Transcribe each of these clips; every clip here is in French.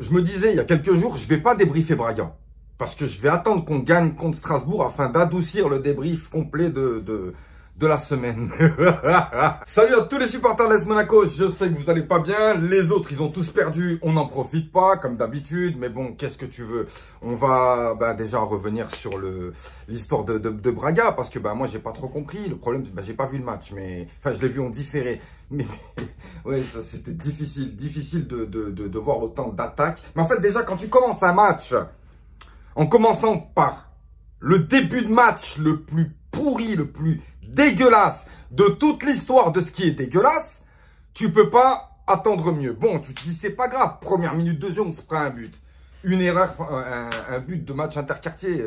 je me disais il y a quelques jours, je vais pas débriefer Braga. Parce que je vais attendre qu'on gagne contre Strasbourg afin d'adoucir le débrief complet de la semaine. Salut à tous les supporters de l'AS Monaco, je sais que vous allez pas bien, les autres ils ont tous perdu, on n'en profite pas comme d'habitude, mais bon, qu'est-ce que tu veux? On va déjà revenir sur l'histoire de Braga, parce que moi j'ai pas trop compris, le problème, j'ai pas vu le match, mais enfin je l'ai vu en différé, mais ouais, ça c'était difficile de voir autant d'attaques, mais en fait déjà quand tu commences un match, en commençant par le début de match le plus pourri, le plus dégueulasse de toute l'histoire de ce qui est dégueulasse, tu peux pas attendre mieux. Bon, tu te dis, c'est pas grave, première minute de jeu, on se prend un but. Une erreur, un but de match interquartier,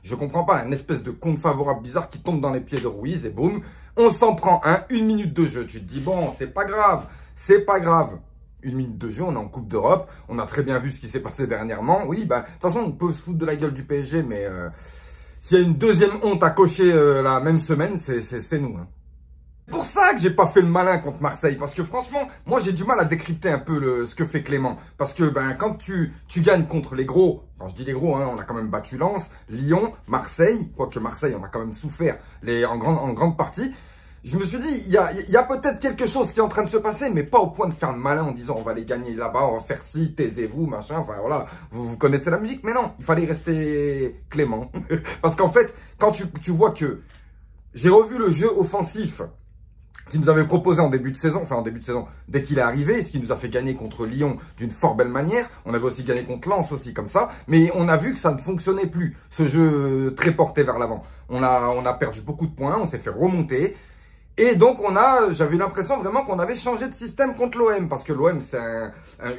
je comprends pas, une espèce de compte favorable bizarre qui tombe dans les pieds de Ruiz et boum, on s'en prend un, une minute de jeu. Tu te dis, bon, c'est pas grave, c'est pas grave. Une minute de jeu, on est en Coupe d'Europe, on a très bien vu ce qui s'est passé dernièrement. Oui, de toute façon, on peut se foutre de la gueule du PSG, mais s'il y a une deuxième honte à cocher la même semaine, c'est nous. Hein. C'est pour ça que j'ai pas fait le malin contre Marseille, parce que franchement, moi j'ai du mal à décrypter un peu ce que fait Clément. Parce que quand tu gagnes contre les gros, quand je dis les gros, hein, on a quand même battu Lens, Lyon, Marseille, quoique Marseille, on a quand même souffert en grande partie. Je me suis dit, il y a peut-être quelque chose qui est en train de se passer, mais pas au point de faire le malin en disant on va les gagner là-bas, on va faire ci, taisez-vous, machin, enfin voilà, vous connaissez la musique, mais non, il fallait rester clément. Parce qu'en fait, quand tu vois que j'ai revu le jeu offensif qu'il nous avait proposé en début de saison, dès qu'il est arrivé, ce qui nous a fait gagner contre Lyon d'une fort belle manière, on avait aussi gagné contre Lens aussi comme ça, mais on a vu que ça ne fonctionnait plus, ce jeu très porté vers l'avant. On a perdu beaucoup de points, on s'est fait remonter. Et donc, j'avais l'impression vraiment qu'on avait changé de système contre l'OM. Parce que l'OM, c'est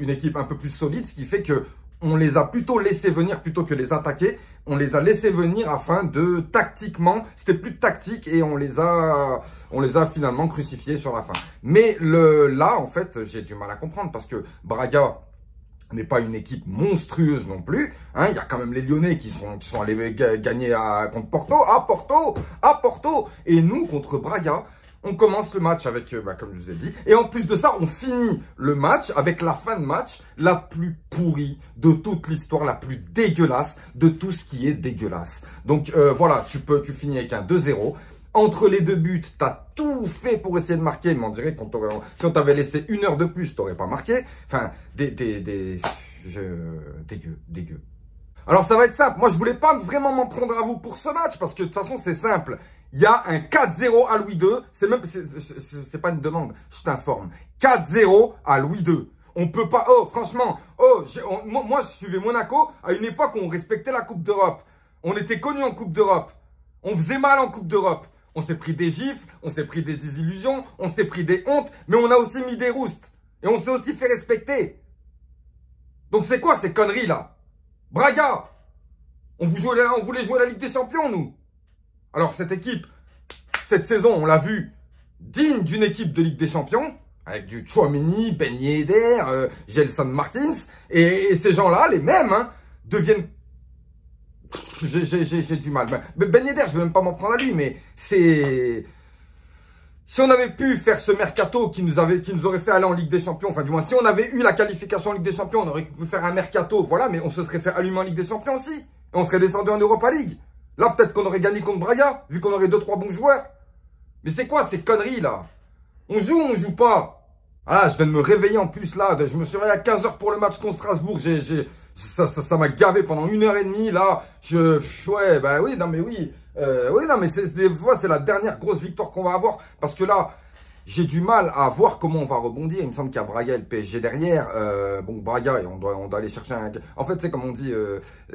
une équipe un peu plus solide. Ce qui fait que on les a plutôt laissés venir plutôt que les attaquer. On les a laissés venir afin de, tactiquement, c'était plus tactique et on les a finalement crucifiés sur la fin. Mais là, en fait, j'ai du mal à comprendre parce que Braga n'est pas une équipe monstrueuse non plus. Hein, il y a quand même les Lyonnais qui sont allés gagner contre Porto, à Porto. Et nous, contre Braga, on commence le match avec, comme je vous ai dit, et en plus de ça, on finit le match avec la fin de match la plus pourrie de toute l'histoire, la plus dégueulasse de tout ce qui est dégueulasse. Donc voilà, tu finis avec un 2-0. Entre les deux buts, tu as tout fait pour essayer de marquer, mais on dirait que si on t'avait laissé une heure de plus, tu n'aurais pas marqué. Enfin, dégueu. Alors ça va être simple, moi je voulais pas vraiment m'en prendre à vous pour ce match, parce que de toute façon c'est simple. Il y a un 4-0 à Louis II. C'est pas une demande, je t'informe. 4-0 à Louis II. On peut pas, franchement, moi je suivais Monaco à une époque où on respectait la Coupe d'Europe. On était connus en Coupe d'Europe. On faisait mal en Coupe d'Europe. On s'est pris des gifles, on s'est pris des désillusions, on s'est pris des hontes, mais on a aussi mis des roustes. Et on s'est aussi fait respecter. Donc c'est quoi ces conneries là? Braga, on voulait jouer la Ligue des Champions, nous. Alors, cette équipe, cette saison, on l'a vu, digne d'une équipe de Ligue des Champions, avec du Tchouaméni, Ben Yedder, Gelson Martins, et ces gens-là, les mêmes, hein, deviennent... J'ai du mal. Ben Yedder, je ne vais même pas m'en prendre à lui, mais c'est... Si on avait pu faire ce mercato qui nous aurait fait aller en Ligue des Champions, enfin du moins, si on avait eu la qualification en Ligue des Champions, on aurait pu faire un mercato, voilà, mais on se serait fait allumer en Ligue des Champions aussi. Et on serait descendu en Europa League. Là, peut-être qu'on aurait gagné contre Braga, vu qu'on aurait 2-3 bons joueurs. Mais c'est quoi ces conneries, là? On joue ou on joue pas? Ah, je viens de me réveiller en plus, là. Je me suis réveillé à 15 h pour le match contre Strasbourg. Ça m'a gavé pendant 1h30, là. Ouais, oui, non, mais oui. Oui, non, mais des fois, c'est la dernière grosse victoire qu'on va avoir. Parce que là, j'ai du mal à voir comment on va rebondir. Il me semble qu'il y a Braga et le PSG derrière. Bon, Braga, on doit aller chercher un... En fait, c'est comme on dit,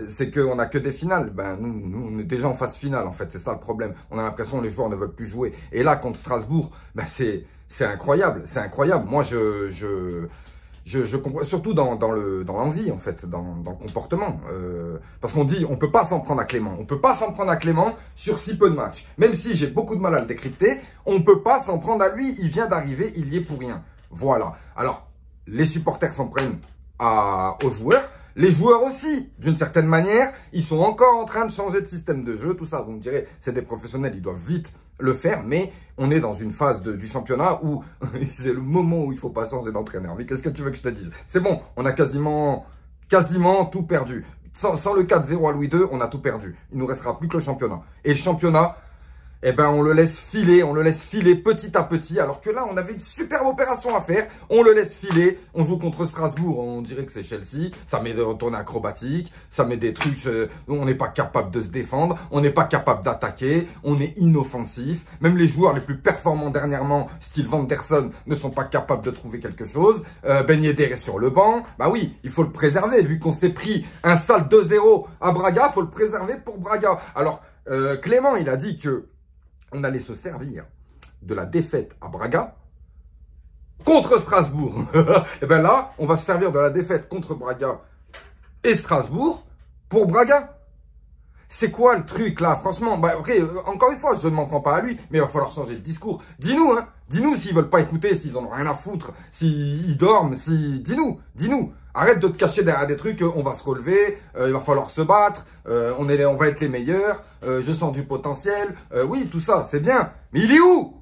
c'est qu'on a que des finales. Nous, on est déjà en phase finale, en fait. C'est ça le problème. On a l'impression que les joueurs ne veulent plus jouer. Et là, contre Strasbourg, c'est incroyable. C'est incroyable. Moi, je comprends, surtout dans l'envie, en fait, dans le comportement. Parce qu'on dit, on peut pas s'en prendre à Clément. On peut pas s'en prendre à Clément sur si peu de matchs. Même si j'ai beaucoup de mal à le décrypter, on peut pas s'en prendre à lui. Il vient d'arriver, il y est pour rien. Voilà. Alors, les supporters s'en prennent aux joueurs. Les joueurs aussi, d'une certaine manière, ils sont encore en train de changer de système de jeu, tout ça. Vous me direz, c'est des professionnels, ils doivent vite le faire, mais on est dans une phase du championnat où c'est le moment où il faut pas changer d'entraîneur. Mais qu'est-ce que tu veux que je te dise? C'est bon, on a quasiment quasiment tout perdu. Sans le 4-0 à Louis II, on a tout perdu. Il nous restera plus que le championnat. Et le championnat, eh ben, on le laisse filer petit à petit. Alors que là, on avait une superbe opération à faire. On le laisse filer. On joue contre Strasbourg. On dirait que c'est Chelsea. Ça met des retournées acrobatiques. Ça met des trucs. On n'est pas capable de se défendre. On n'est pas capable d'attaquer. On est inoffensif. Même les joueurs les plus performants dernièrement, style Vanderson, ne sont pas capables de trouver quelque chose. Ben Yedder est sur le banc. Bah oui, il faut le préserver. Vu qu'on s'est pris un sale 2-0 à Braga, il faut le préserver pour Braga. Alors, Clément, il a dit que on allait se servir de la défaite à Braga contre Strasbourg. Et bien là, on va se servir de la défaite contre Braga et Strasbourg pour Braga. C'est quoi le truc là? Franchement, bah, okay, encore une fois, je ne m'en prends pas à lui, mais il va falloir changer de discours. Dis-nous, hein. Dis-nous s'ils veulent pas écouter, s'ils en ont rien à foutre, s'ils dorment, dis-nous, dis-nous. Arrête de te cacher derrière des trucs, on va se relever, il va falloir se battre, on va être les meilleurs, je sens du potentiel. Oui, tout ça, c'est bien. Mais il est où?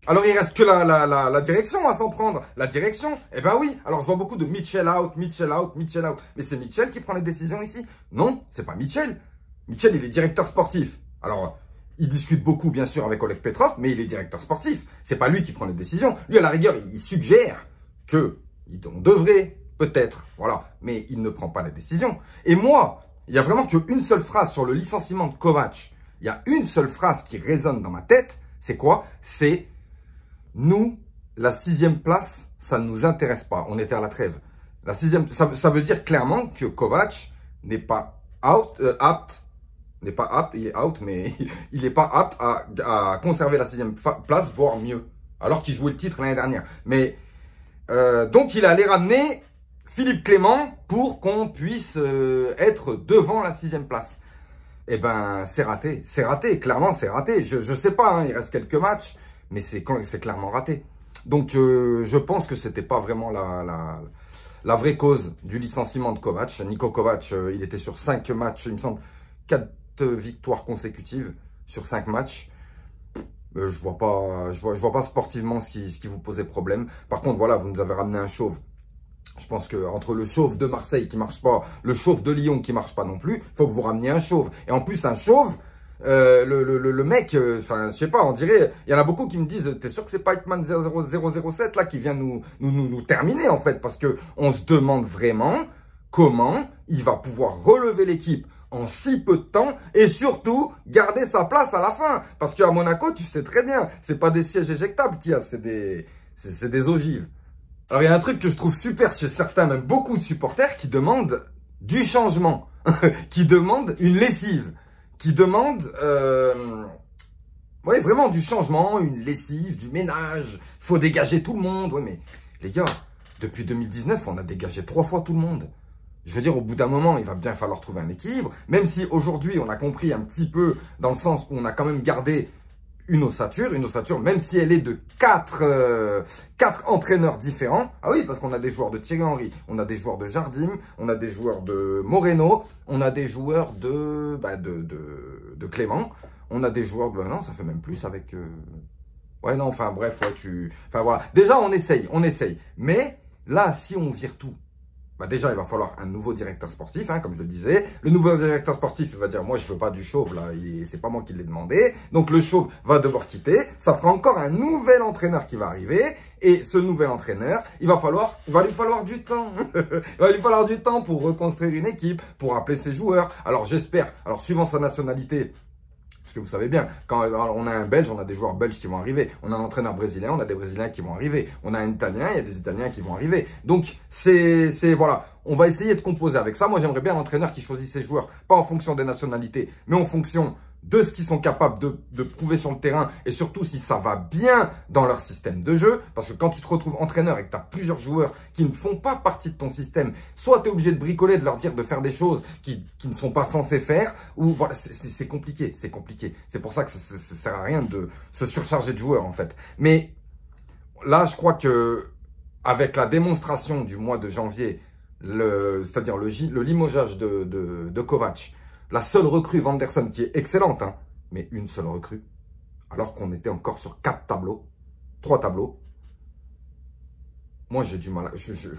Alors, il reste que la direction à s'en prendre. La direction, eh ben oui. Alors, je vois beaucoup de Mitchell out, Mitchell out, Mitchell out. Mais c'est Mitchell qui prend les décisions ici? Non, c'est pas Mitchell. Mitchell, il est directeur sportif. Alors, il discute beaucoup, bien sûr, avec Oleg Petrov, mais il est directeur sportif. C'est pas lui qui prend les décisions. Lui, à la rigueur, il suggère que on devrait, peut-être, voilà. Mais il ne prend pas les décisions. Et moi, il y a vraiment qu'une seule phrase sur le licenciement de Kovac. Il y a une seule phrase qui résonne dans ma tête. C'est quoi? C'est... Nous, la 6e place, ça ne nous intéresse pas. On était à la trêve. La 6e, ça veut dire clairement que Kovac n'est pas apte, il est out, mais il n'est pas apte à conserver la 6e place, voire mieux. Alors qu'il jouait le titre l'année dernière. Mais, donc il allait ramener Philippe Clément pour qu'on puisse être devant la 6e place. Eh ben, c'est raté, clairement c'est raté. Je sais pas, hein, il reste quelques matchs. Mais c'est clairement raté. Donc, je pense que c'était pas vraiment la vraie cause du licenciement de Kovac. Niko Kovac, il était sur 5 matchs, il me semble, 4 victoires consécutives sur 5 matchs. Je vois pas sportivement ce qui vous posait problème. Par contre, voilà, vous nous avez ramené un chauve. Je pense que entre le chauve de Marseille qui marche pas, le chauve de Lyon qui marche pas non plus, il faut que vous rameniez un chauve. Et en plus, un chauve... le mec, enfin, je sais pas, on dirait, il y en a beaucoup qui me disent, t'es sûr que c'est pas Hitman 00007 là qui vient nous terminer en fait, parce que on se demande vraiment comment il va pouvoir relever l'équipe en si peu de temps et surtout garder sa place à la fin, parce qu'à Monaco, tu sais très bien, c'est pas des sièges éjectables qu'il y a, c'est des ogives. Alors il y a un truc que je trouve super chez certains, même beaucoup de supporters qui demandent du changement, qui demandent une lessive. Qui demande ouais, vraiment du changement, une lessive, du ménage. Il faut dégager tout le monde. Ouais, mais les gars, depuis 2019, on a dégagé 3 fois tout le monde. Je veux dire, au bout d'un moment, il va bien falloir trouver un équilibre. Même si aujourd'hui, on a compris un petit peu dans le sens où on a quand même gardé une ossature, même si elle est de 4 entraîneurs différents. Ah oui, parce qu'on a des joueurs de Thierry Henry, on a des joueurs de Jardim, on a des joueurs de Moreno, on a des joueurs de Clément, on a des joueurs de... non, ça fait même plus avec... Ouais, non, enfin bref, ouais, enfin voilà. Déjà, on essaye. Mais là, si on vire tout, bah déjà, il va falloir un nouveau directeur sportif, hein, comme je le disais. Le nouveau directeur sportif, il va dire, moi, je veux pas du chauve, là, c'est pas moi qui l'ai demandé. Donc, le chauve va devoir quitter. Ça fera encore un nouvel entraîneur qui va arriver. Et ce nouvel entraîneur, il va lui falloir du temps. Il va lui falloir du temps pour reconstruire une équipe, pour appeler ses joueurs. Alors, j'espère, suivant sa nationalité, parce que vous savez bien, quand on a un Belge, on a des joueurs belges qui vont arriver. On a un entraîneur brésilien, on a des Brésiliens qui vont arriver. On a un Italien, il y a des Italiens qui vont arriver. Donc, voilà, on va essayer de composer avec ça. Moi, j'aimerais bien un entraîneur qui choisit ses joueurs, pas en fonction des nationalités, mais en fonction de ce qu'ils sont capables de prouver sur le terrain et surtout si ça va bien dans leur système de jeu. Parce que quand tu te retrouves entraîneur et que tu as plusieurs joueurs qui ne font pas partie de ton système, soit tu es obligé de bricoler, de leur dire de faire des choses qui ne sont pas censés faire, ou voilà, c'est compliqué, c'est compliqué. C'est pour ça que ça sert à rien de se surcharger de joueurs en fait. Mais là, je crois que avec la démonstration du mois de janvier, c'est-à-dire le limogeage de Kovac, la seule recrue Vanderson qui est excellente, hein, mais une seule recrue, alors qu'on était encore sur 3 tableaux. Moi, j'ai du mal.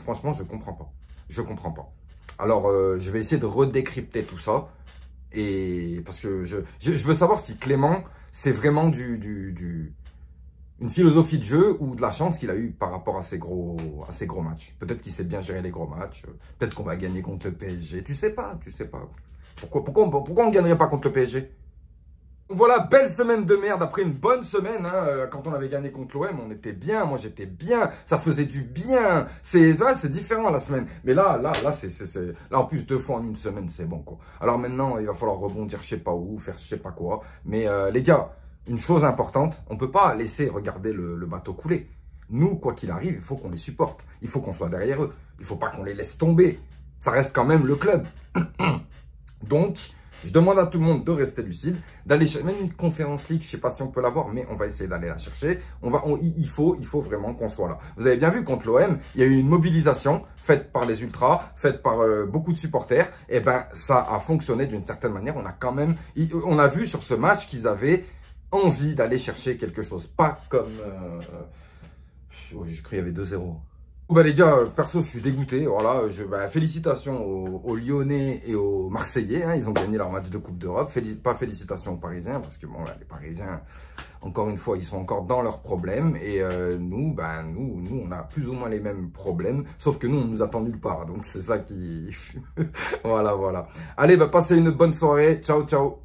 Franchement, je comprends pas. Je comprends pas. Alors, je vais essayer de redécrypter tout ça. Et parce que je veux savoir si Clément, c'est vraiment une philosophie de jeu ou de la chance qu'il a eu par rapport à ces gros matchs. Peut-être qu'il sait bien gérer les gros matchs. Peut-être qu'on va gagner contre le PSG. Tu sais pas, tu sais pas. Pourquoi on ne gagnerait pas contre le PSG? Voilà, belle semaine de merde après une bonne semaine. Hein. Quand on avait gagné contre l'OM, on était bien. Moi, j'étais bien. Ça faisait du bien. C'est différent la semaine. Mais là, en plus 2 fois en une semaine, c'est bon quoi. Alors maintenant, il va falloir rebondir je sais pas où, faire je sais pas quoi. Mais les gars, une chose importante, on peut pas laisser regarder le bateau couler. Nous, quoi qu'il arrive, il faut qu'on les supporte. Il faut qu'on soit derrière eux. Il faut pas qu'on les laisse tomber. Ça reste quand même le club. Donc, je demande à tout le monde de rester lucide, d'aller chercher, même une conférence ligue, je sais pas si on peut l'avoir, mais on va essayer d'aller la chercher. Il faut vraiment qu'on soit là. Vous avez bien vu contre l'OM, il y a eu une mobilisation faite par les ultras, faite par beaucoup de supporters. Et ben, ça a fonctionné d'une certaine manière. On a vu sur ce match qu'ils avaient envie d'aller chercher quelque chose. Pas comme, je crois qu'il y avait 2-0. Bah les gars, perso, je suis dégoûté. Voilà, félicitations aux Lyonnais et aux Marseillais. Hein, ils ont gagné leur match de Coupe d'Europe. Pas félicitations aux Parisiens parce que bon, là, les Parisiens, encore une fois, ils sont encore dans leurs problèmes. Et nous, on a plus ou moins les mêmes problèmes. Sauf que nous, on nous attend nulle part. Donc c'est ça qui, voilà. Allez, passez une bonne soirée. Ciao, ciao.